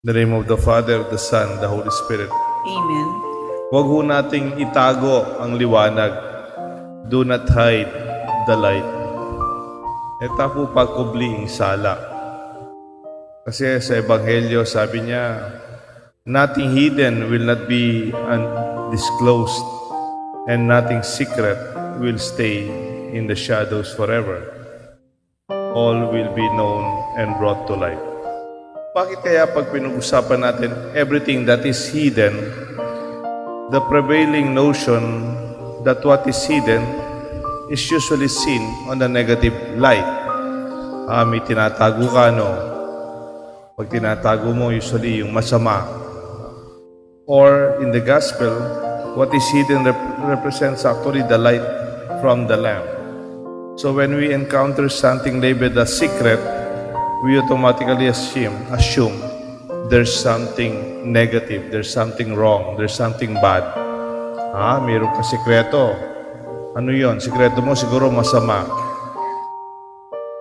In the name of the Father, the Son, the Holy Spirit. Amen. Huwag ho nating itago ang liwanag. Do not hide the light. Ito po pagkubli ang sala. Kasi sa Ebanghelyo, sabi niya, nothing hidden will not be undisclosed, and nothing secret will stay in the shadows forever. All will be known and brought to light. Bakit kaya pag pinag-usapan natin everything that is hidden, the prevailing notion that what is hidden is usually seen on the negative light? May tinatago ka, no? Pag tinatago mo, usually yung masama. Or in the gospel, what is hidden represents actually the light from the lamp. So when we encounter something labeled as secret, we automatically assume there's something negative, there's something wrong, there's something bad. Mayroon ka sikreto. Ano yon? Sikreto mo siguro masama.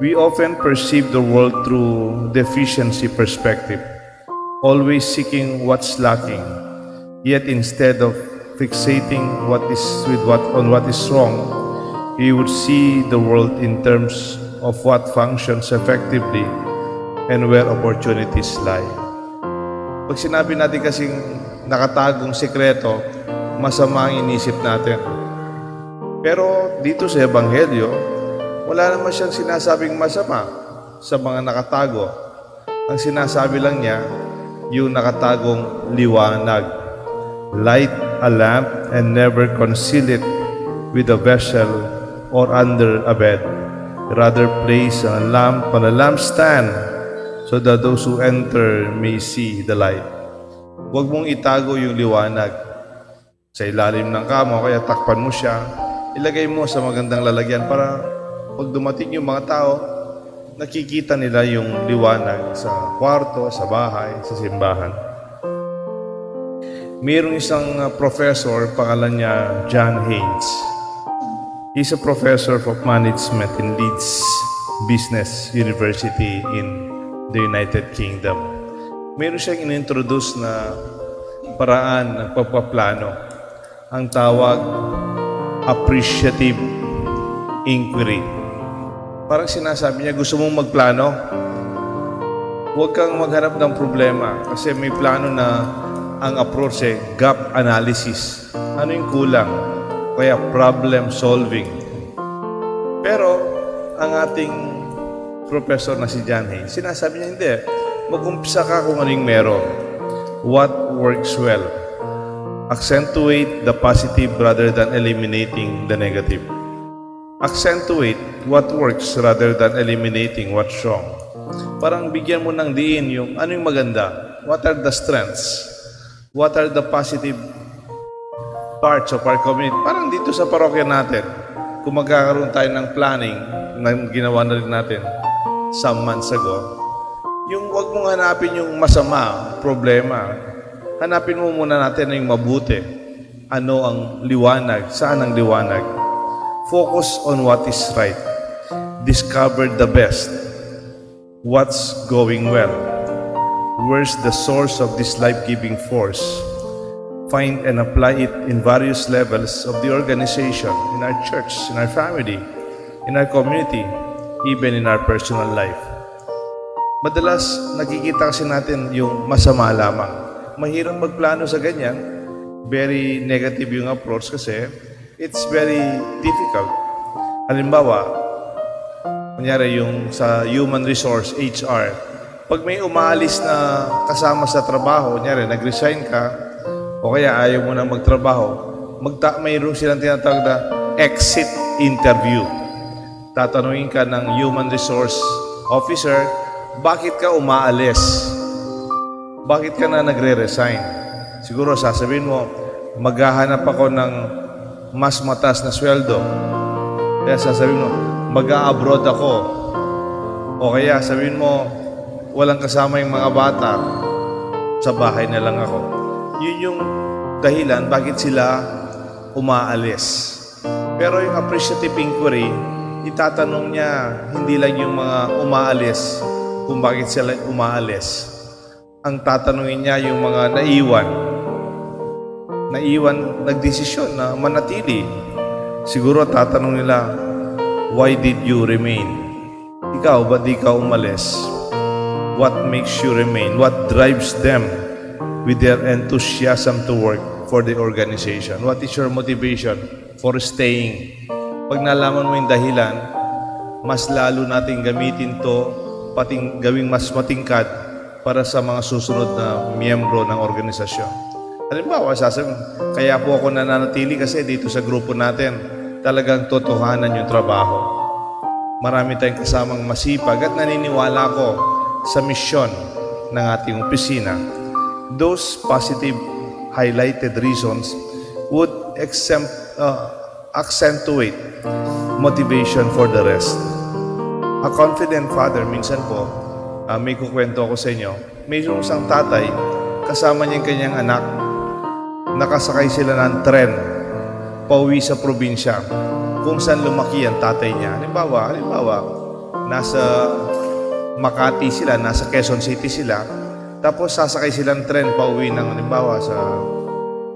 We often perceive the world through deficiency perspective, always seeking what's lacking. Yet instead of fixating on what is wrong, we would see the world in terms of what functions effectively and where opportunities lie. Pag sinabi natin kasing nakatagong sikreto, masama ang inisip natin. Pero dito sa Ebanghelyo, wala naman siyang sinasabing masama sa mga nakatago. Ang sinasabi lang niya, yung nakatagong liwanag. Light a lamp and never conceal it with a vessel or under a bed. Rather place a lamp on a lampstand so that those who enter may see the light. Huwag mong itago yung liwanag sa ilalim ng kama, kaya takpan mo siya. Ilagay mo sa magandang lalagyan para pag dumating yung mga tao, nakikita nila yung liwanag sa kwarto, sa bahay, sa simbahan. Mayroong isang professor, pangalan niya John Haynes. He's a professor of management in Leeds Business University in the United Kingdom. Meron siyang inintroduce na paraan ng pagpaplano. Ang tawag, appreciative inquiry. Parang sinasabi niya, gusto mong magplano? Huwag kang maghanap ng problema kasi may plano na ang approach gap analysis. Ano yung kulang? Kaya problem solving. Pero ang ating professor na si John Haynes, sinasabi niya, hindi. Mag-umpisa ka kung anong meron. What works well. Accentuate the positive rather than eliminating the negative. Accentuate what works rather than eliminating what's wrong. Parang bigyan mo ng diin yung ano yung maganda. What are the strengths? What are the positive parts of our community? Parang dito sa parokya natin, kung magkakaroon tayo ng planning na ginawa na rin natin some months ago, yung wag mong hanapin yung masama, problema. Hanapin mo muna natin yung mabuti. Ano ang liwanag? Saan ang liwanag? Focus on what is right. Discover the best. What's going well? Where's the source of this life-giving force? Find and apply it in various levels of the organization, in our church, in our family, in our community, even in our personal life. Madalas, nakikita kasi natin yung masama lamang. Mahirap magplano sa ganyan. Very negative yung approach kasi it's very difficult. Halimbawa, kunyari yung sa human resource, HR, pag may umaalis na kasama sa trabaho, kunyari nag-resign ka, o kaya ayaw mo na magtrabaho, mayroon silang tinatawag na exit interview. Tatanungin ka ng human resource officer, bakit ka umaalis? Bakit ka na nagre-resign? Siguro sasabihin mo, maghahanap ako ng mas mataas na sweldo. Kaya sasabihin mo, mag-a-abroad ako. O kaya sabihin mo, walang kasama yung mga bata. Sa bahay na lang ako. Yun yung dahilan bakit sila umaalis. Pero yung appreciative inquiry, itatanong niya hindi lang yung mga umaalis kung bakit sila umaalis. ang tatanungin niya yung mga nagdesisyon na manatili. Siguro tatanong nila, why did you remain? Ikaw, ba't di ka umalis? What makes you remain? What drives them with their enthusiasm to work for the organization? What is your motivation for staying? Pag nalaman mo yung dahilan, mas lalo nating gamitin to, pating gawing mas matingkad para sa mga susunod na miyembro ng organisasyon. Halimbawa, sasabihin, kaya po ako nananatili kasi dito sa grupo natin, talagang totohanan yung trabaho. Marami tayong kasamang masipag at naniniwala ko sa misyon ng ating opisina. Those positive highlighted reasons would accentuate motivation for the rest. A confident father, minsan po, may kukwento ako sa inyo, mayroong isang tatay, kasama niya yung kanyang anak, nakasakay sila ng tren, pauwi sa probinsya, kung saan lumaki ang tatay niya. Halimbawa, nasa Makati sila, nasa Quezon City sila, tapos sasakay sila ng tren, pauwi ng, halimbawa, sa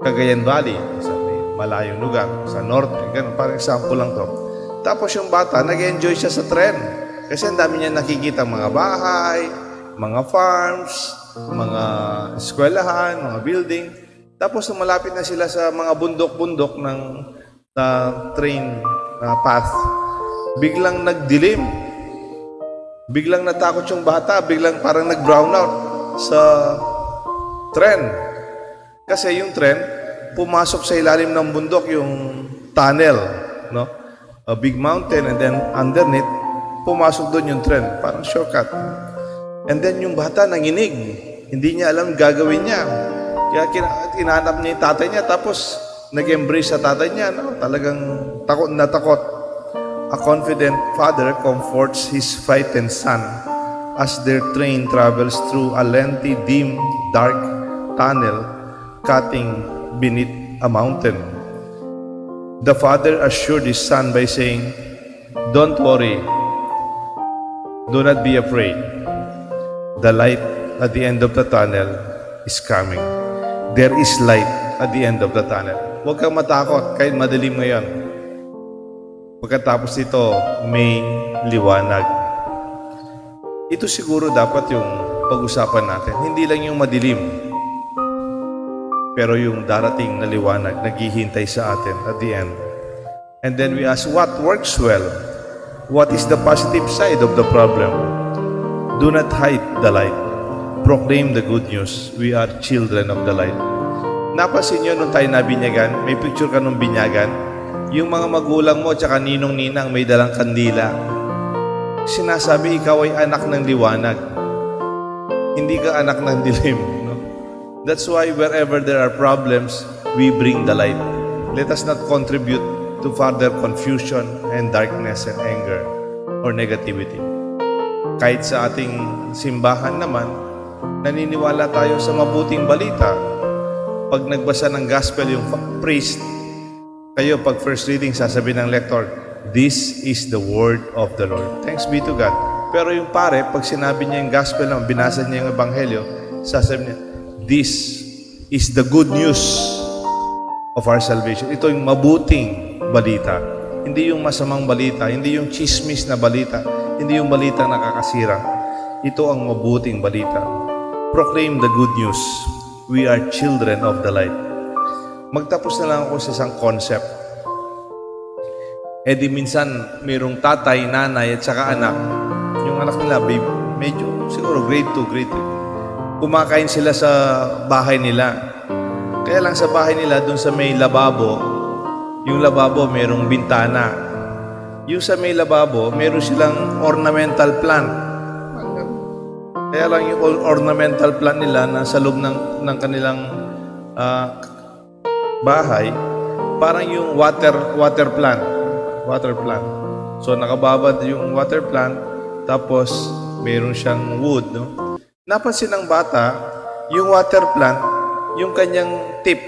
Cagayan Valley, sa malayong lugar, sa norte, ganun, parang example lang to. Tapos yung bata, nag-enjoy siya sa tren. Kasi ang dami niya nakikita mga bahay, mga farms, mga eskwelahan, mga building. Tapos nung malapit na sila sa mga bundok-bundok ng train path, biglang nagdilim. Biglang natakot yung bata, biglang parang nag-brown out sa tren. Kasi yung tren, pumasok sa ilalim ng bundok yung tunnel, no? A big mountain, and then underneath, pumasok doon yung tren, parang shortcut. And then yung bata nanginig, hindi niya alam gagawin niya. Kaya kinanap niya yung tatay niya, tapos nag-embrace sa tatay niya, no? Talagang takot na takot. A confident father comforts his frightened son as their train travels through a lengthy, dim, dark tunnel cutting beneath a mountain. The father assured his son by saying, "Don't worry. Do not be afraid. The light at the end of the tunnel is coming. There is light at the end of the tunnel." Huwag kang matakot kahit madilim ngayon. Pagkatapos nito, may liwanag. Ito siguro dapat yung pag-usapan natin. Hindi lang yung madilim, pero yung darating na liwanag, naghihintay sa atin at the end. And then we ask, what works well? What is the positive side of the problem? Do not hide the light. Proclaim the good news. We are children of the light. Napansin nyo nung tayo nabinyagan, may picture ka nung binyagan, yung mga magulang mo tsaka ninong-ninang may dalang kandila. Sinasabi ikaw ay anak ng liwanag. Hindi ka anak ng dilim. No? That's why wherever there are problems, we bring the light. Let us not contribute to further confusion and darkness and anger or negativity. Kahit sa ating simbahan naman, naniniwala tayo sa mabuting balita. Pag nagbasa ng gospel yung priest, kayo pag first reading, sasabihin ng lector, "This is the word of the Lord." Thanks be to God. Pero yung pare, pag sinabi niya yung gospel naman, binasa niya yung ebanghelyo, sasabihin niya, "This is the good news of our salvation." Ito yung mabuting balita. Hindi yung masamang balita, hindi yung chismis na balita, hindi yung balita nakakasira. Ito ang mabuting balita. Proclaim the good news. We are children of the light. Magtapos na lang ako sa isang concept. Eh di minsan, mayroong tatay, nanay, at saka anak. Yung anak nila, babe, medyo siguro grade 2, grade 3. Kumakain sila sa bahay nila. Kaya lang sa bahay nila, dun sa may lababo, yung lababo mayroong bintana. Yung sa may lababo, mayroon silang ornamental plant. Kaya lang yung ornamental plant nila na sa loob ng kanilang bahay, parang yung water plant. So nakababad yung water plant, tapos mayroon siyang wood, no? Napansin ng bata, yung water plant, yung kanyang tip,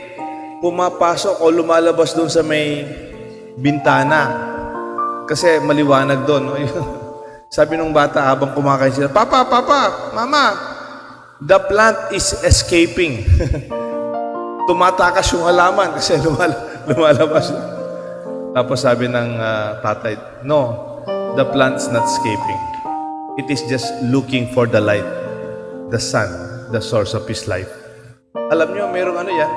pumapasok o lumalabas doon sa may bintana. Kasi maliwanag doon, no? Sabi nung bata habang kumakain sila, "Papa, Mama, The plant is escaping. Tumatakas yung halaman kasi lumalabas. Tapos sabi ng tatay, no, the plant's not escaping. It is just looking for the light, the sun, the source of his life. Alam nyo, merong ano yan,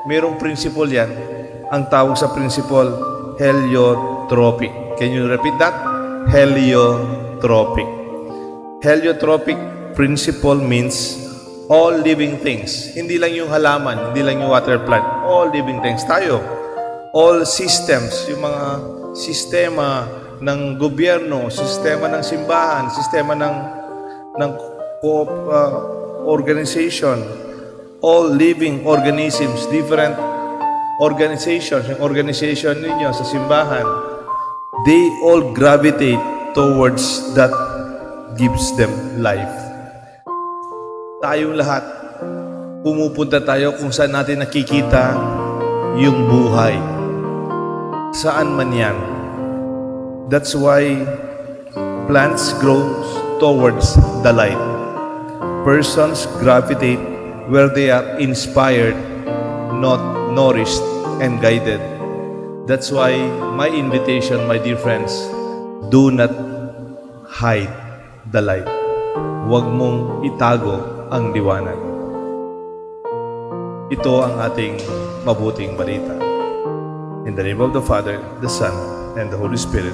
merong principle yan. Ang tawag sa principle, heliotropic. Can you repeat that? Heliotropic. Heliotropic principle means all living things. Hindi lang yung halaman, hindi lang yung water plant. All living things. Tayo, all systems, yung mga sistema ng gobyerno, sistema ng simbahan, sistema ng organization, all living organisms, different organizations, yung organization ninyo sa simbahan, they all gravitate towards that gives them life. Tayong lahat, pumupunta tayo kung saan natin nakikita yung buhay. Saan man yan. That's why plants grow towards the light. Persons gravitate where they are inspired, not nourished and guided. That's why my invitation, my dear friends, do not hide the light. Huwag mong itago ang liwanag. Ito ang ating mabuting balita. In the name of the Father, the Son, and the Holy Spirit.